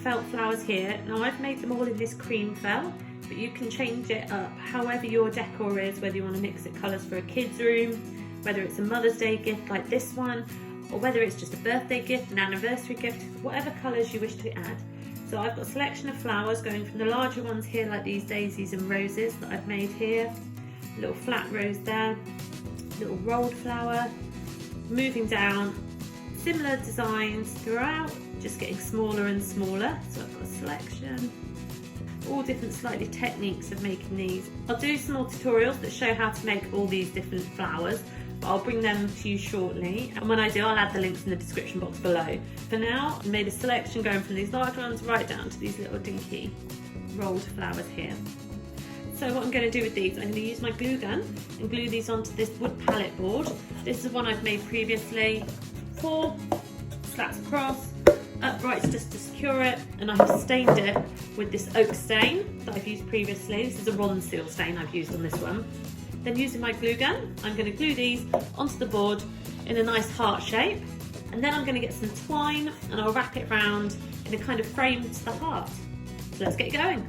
felt flowers here. Now I've made them all in this cream felt, but you can change it up however your decor is, whether you want to mix it colours for a kid's room, whether it's a Mother's Day gift like this one, or whether it's just a birthday gift, an anniversary gift, whatever colours you wish to add. So I've got a selection of flowers going from the larger ones here, like these daisies and roses that I've made here, a little flat rose there, little rolled flower, moving down, similar designs throughout, just getting smaller and smaller. So I've got a selection, all different slightly techniques of making these. I'll do some more tutorials that show how to make all these different flowers, but I'll bring them to you shortly, and when I do I'll add the links in the description box below. For now I made a selection going from these large ones right down to these little dinky rolled flowers here. So what I'm going to do with these, I'm going to use my glue gun and glue these onto this wood palette board. This is one I've made previously, 4 slats across, uprights just to secure it, and I have stained it with this oak stain that I've used previously. This is a Ronseal stain I've used on this one. Then using my glue gun, I'm going to glue these onto the board in a nice heart shape, and then I'm going to get some twine and I'll wrap it round in a kind of frame to the heart. So let's get going.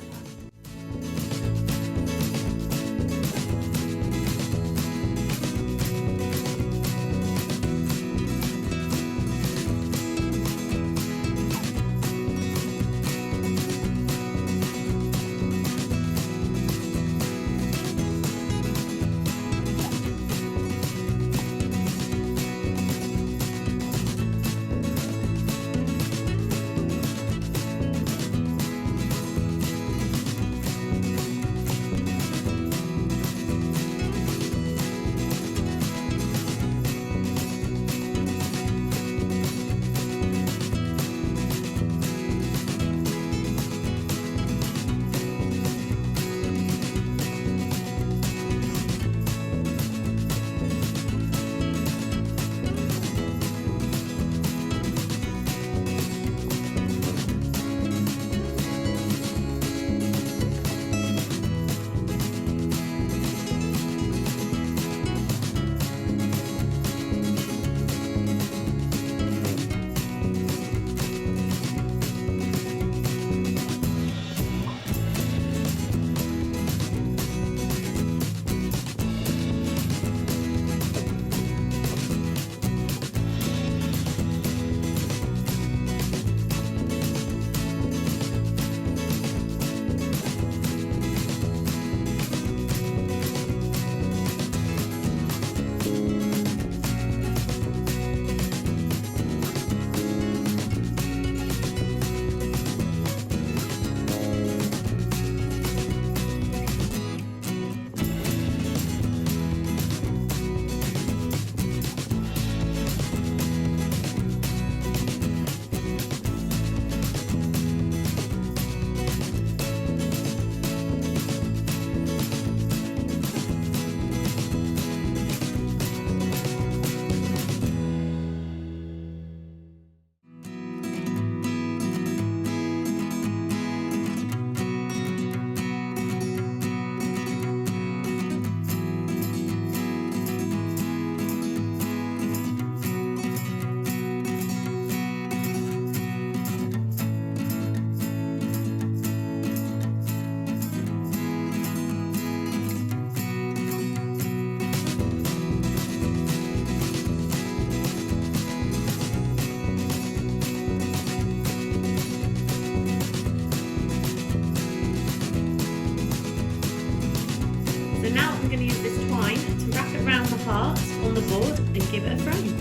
Now I'm going to use this twine to wrap it around the heart on the board and give it a frame.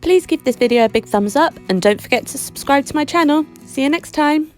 Please give this video a big thumbs up and don't forget to subscribe to my channel. See you next time.